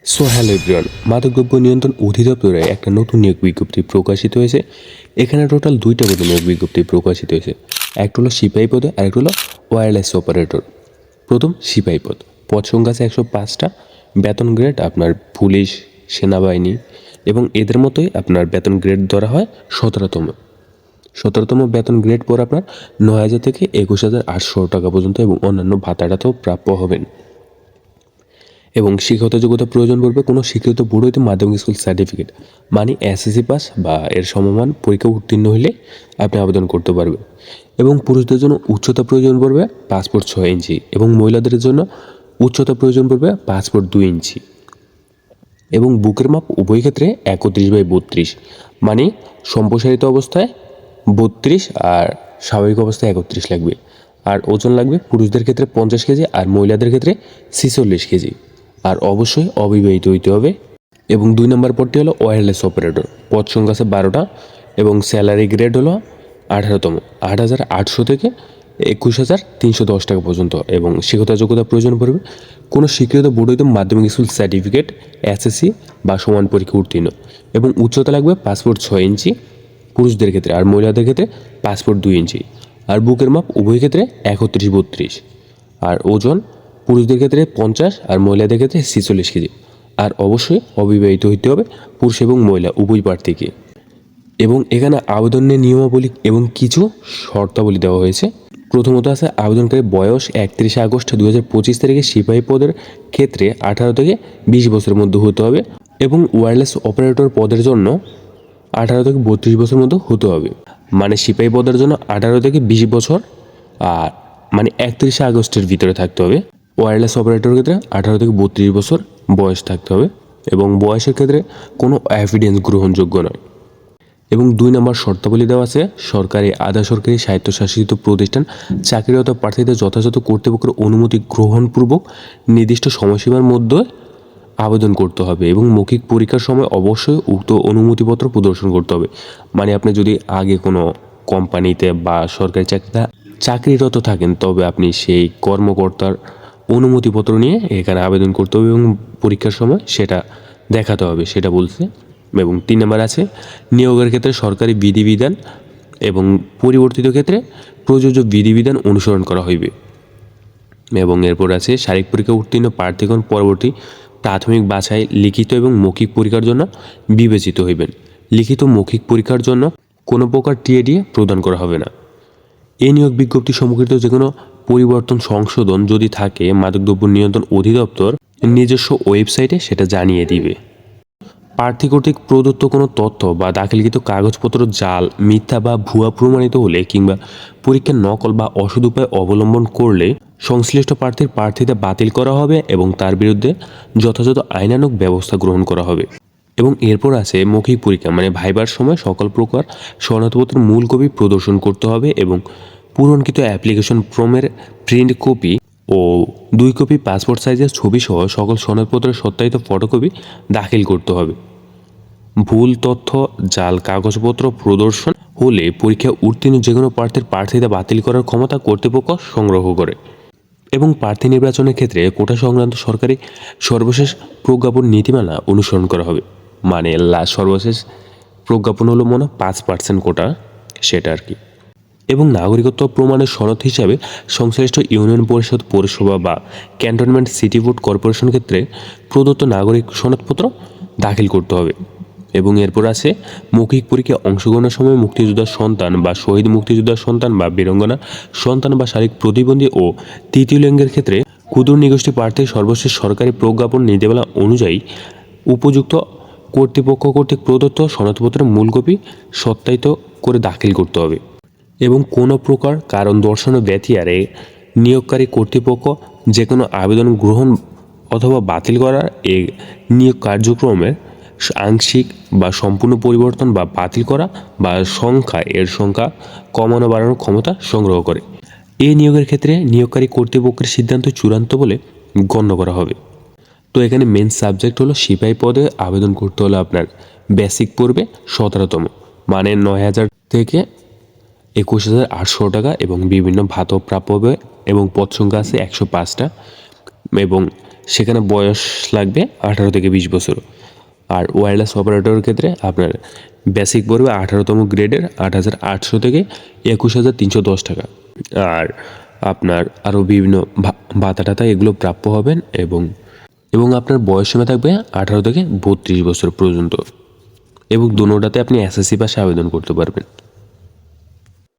So hello everyone, মাদকদ্রব্য নিয়ন্ত্রণ অধিদপ্তরে একটা নতুন নিয়োগ বিজ্ঞপ্তি প্রকাশিত হয়েছে। এখানে টোটাল দুইটা পদে নিয়োগ বিজ্ঞপ্তি প্রকাশিত হয়েছে। একটা হলো সিপাহী পদে আর একটা হলো ওয়্যারলেস অপারেটর। প্রথম সিপাহী পদ সংখ্যা আছে 105টা। বেতন গ্রেড আপনার পুলিশ, সেনাবাহিনী এবং এদের মতোই আপনার বেতন গ্রেড ধরা হয় 17তম বেতন গ্রেড পর আপনার 9,000 থেকে 21,800 টাকা পর্যন্ত এবং অন্যান্য ভাতাটাতেও প্রাপ্য হবেন। এবং শিক্ষাগত যোগ্যতা প্রয়োজন পড়বে কোনো স্বীকৃত বোর্ড হইতে মাধ্যমিক স্কুল সার্টিফিকেট মানে এসএসসি পাস বা এর সমমান পরীক্ষা উত্তীর্ণ হলে আপনি আবেদন করতে পারবেন। এবং পুরুষদের জন্য উচ্চতা প্রয়োজন পড়বে পাসপোর্ট 6 ইঞ্চি এবং মহিলাদের জন্য উচ্চতা প্রয়োজন পড়বে পাসপোর্ট 2 ইঞ্চি। এবং বুকের মাপ উভয় ক্ষেত্রে 31/32 মানে সম্প্রসারিত অবস্থায় 32 আর স্বাভাবিক অবস্থায় 31 লাগবে। আর ওজন লাগবে পুরুষদের ক্ষেত্রে 50 কেজি আর মহিলাদের ক্ষেত্রে 46 কেজি। আর অবশ্যই অবিবাহিত হইতে হবে। এবং 2 নম্বর পদটি হলো ওয়্যারলেস অপারেটর। পদ সংখ্যা আছে 12টা এবং স্যালারি গ্রেড হলো 18তম, 8,800 থেকে 21,310 টাকা পর্যন্ত। এবং শিক্ষাগত যোগ্যতা প্রয়োজন পড়বে কোনো স্বীকৃত বোর্ড হইতে মাধ্যমিক স্কুল সার্টিফিকেট, এসএসসি বা সমান পরীক্ষা উত্তীর্ণ। এবং উচ্চতা লাগবে পাসপোর্ট 6 ইঞ্চি পুরুষদের ক্ষেত্রে আর মহিলাদের ক্ষেত্রে পাসপোর্ট 2 ইঞ্চি। আর বুকের মাপ উভয় ক্ষেত্রে 31/32। আর ওজন পুরুষদের ক্ষেত্রে 50 আর মহিলাদের ক্ষেত্রে 46 কেজি। আর অবশ্যই অবিবাহিত হইতে হবে পুরুষ এবং মহিলা উভয় প্রার্থীকে। এবং এখানে আবেদনের নিয়মাবলী এবং কিছু শর্তাবলী দেওয়া হয়েছে। প্রথমত আছে আবেদনকারী বয়স 31 আগস্ট 2025 তারিখে সিপাহী পদের ক্ষেত্রে 18 থেকে 20 বছরের মধ্যে হতে হবে এবং ওয়্যারলেস অপারেটর পদের জন্য 18 থেকে 32 বছরের মধ্যে হতে হবে। মানে সিপাহী পদের জন্য 18 থেকে 20 বছর আর মানে 31 আগস্টের ভিতরে থাকতে হবে। ওয়্যারলেস অপারেটরের ক্ষেত্রে 18 থেকে 32 বছর বয়স থাকতে হবে এবং বয়সের ক্ষেত্রে কোনো এভিডেন্স গ্রহণযোগ্য নয়। এবং 2 নম্বর শর্তাবলী দেওয়া আছে সরকারি, আধা সরকারি, স্বায়ত্তশাসিত প্রতিষ্ঠান চাকরিরত প্রার্থীদের যথাযথ কর্তৃপক্ষের অনুমতি গ্রহণপূর্বক নির্দিষ্ট সময়সীমার মধ্যে আবেদন করতে হবে এবং মৌখিক পরীক্ষার সময় অবশ্যই উক্ত অনুমতিপত্র প্রদর্শন করতে হবে। মানে আপনি যদি আগে কোনো কোম্পানিতে বা সরকারি চাকরিরত থাকেন তবে আপনি সেই কর্মকর্তার অনুমতিপত্র নিয়ে এখানে আবেদন করতে হবে এবং পরীক্ষার সময় সেটা দেখাতে হবে, সেটা বলছে। এবং 3 নম্বর আছে নিয়োগের ক্ষেত্রে সরকারি বিধিবিধান এবং পরিবর্তিত ক্ষেত্রে প্রযোজ্য বিধিবিধান অনুসরণ করা হইবে। এবং এরপর আছে শারীরিক পরীক্ষা উত্তীর্ণ প্রার্থীগণ পরবর্তী প্রাথমিক বাছাই লিখিত এবং মৌখিক পরীক্ষার জন্য বিবেচিত হইবেন। লিখিত মৌখিক পরীক্ষার জন্য কোনো প্রকার টিএডিএ প্রদান করা হবে না। এই নিয়োগ বিজ্ঞপ্তি সম্পর্কিত যে কোনো পরিবর্তন সংশোধন যদি থাকে মাদকদ্রব্য নিয়ন্ত্রণ অধিদপ্তর নিজস্ব ওয়েবসাইটে সেটা জানিয়ে দিবে। প্রার্থী কর্তৃক প্রদত্ত কোনো তথ্য বা দাখিলকৃত কাগজপত্র জাল, মিথ্যা বা ভুয়া প্রমাণিত হলে কিংবা পরীক্ষার নকল বা অসৎ উপায় অবলম্বন করলে সংশ্লিষ্ট প্রার্থীর প্রার্থিতা বাতিল করা হবে এবং তার বিরুদ্ধে যথাযথ আইনানুগ ব্যবস্থা গ্রহণ করা হবে। এবং এরপর আছে মৌখিক পরীক্ষা মানে ভাইবার সময় সকল প্রকার সনদপত্রের মূল কপি প্রদর্শন করতে হবে এবং পূরণকৃত অ্যাপ্লিকেশন ফর্মের প্রিন্ট কপি ও 2 কপি পাসপোর্ট সাইজের ছবি সহ সকল সনদপত্রের সত্যায়িত ফটোকপি দাখিল করতে হবে। ভুল তথ্য, জাল কাগজপত্র প্রদর্শন হলে পরীক্ষা উত্তীর্ণ যে কোনো প্রার্থীর প্রার্থিতা বাতিল করার ক্ষমতা কর্তৃপক্ষ সংগ্রহ করে। এবং প্রার্থী নির্বাচনের ক্ষেত্রে কোটা সংক্রান্ত সরকারি সর্বশেষ প্রজ্ঞাপন নীতিমালা অনুসরণ করা হবে। মানে সর্বশেষ প্রজ্ঞাপন হলো 5% কোটা, সেটা আর কি। এবং নাগরিকত্ব প্রমাণের সনদ হিসাবে সংশ্লিষ্ট ইউনিয়ন পরিষদ, পৌরসভা বা ক্যান্টনমেন্ট সিটি বোর্ড কর্পোরেশন ক্ষেত্রে প্রদত্ত নাগরিক সনদপত্র দাখিল করতে হবে। এবং এরপর আছে মৌখিক পরীক্ষায় অংশগ্রহণের সময় মুক্তিযোদ্ধার সন্তান বা শহীদ মুক্তিযোদ্ধার সন্তান বা বীরাঙ্গনা সন্তান বা শারীরিক প্রতিবন্ধী ও তৃতীয় লিঙ্গের ক্ষেত্রে ক্ষুদ্র নিগোষ্ঠী প্রার্থীর সর্বশেষ সরকারি প্রজ্ঞাপন নীতিমালা অনুযায়ী উপযুক্ত কর্তৃপক্ষ কর্তৃক প্রদত্ত সনদপত্রের মূল কপি সত্যায়িত করে দাখিল করতে হবে। এবং কোনো প্রকার কারণ দর্শানো ব্যতিয়ারে নিয়োগকারী কর্তৃপক্ষ যে কোনো আবেদন গ্রহণ অথবা বাতিল করার এই নিয়োগ কার্যক্রমের আংশিক বা সম্পূর্ণ পরিবর্তন বা বাতিল করা বা সংখ্যা কমানো বাড়ানোর ক্ষমতা সংগ্রহ করে। এই নিয়োগের ক্ষেত্রে নিয়োগকারী কর্তৃপক্ষের সিদ্ধান্ত চূড়ান্ত বলে গণ্য করা হবে। তো এখানে মেন সাবজেক্ট হলো সিপাহী পদে আবেদন করতে হলে আপনার বেসিক পড়বে 17তম, মানে 9,000 থেকে 21,800 টাকা এবং বিভিন্ন ভাতাও প্রাপ্য হবে। এবং পদ সংখ্যা আছে 105টা এবং সেখানে বয়স লাগবে 18 থেকে 20 বছর। আর ওয়্যারলেস অপারেটরের ক্ষেত্রে আপনার বেসিক পড়বে 18তম গ্রেডের 8,800 থেকে 21,310 টাকা। আর আপনার আরও বিভিন্ন ভাতা টাতা এগুলো প্রাপ্য হবেন এবং আপনার বয়স সীমা থাকবে 18 থেকে 32 বছর পর্যন্ত, এবং দোনোটাতে আপনি এসএসসি পাশে আবেদন করতে পারবেন।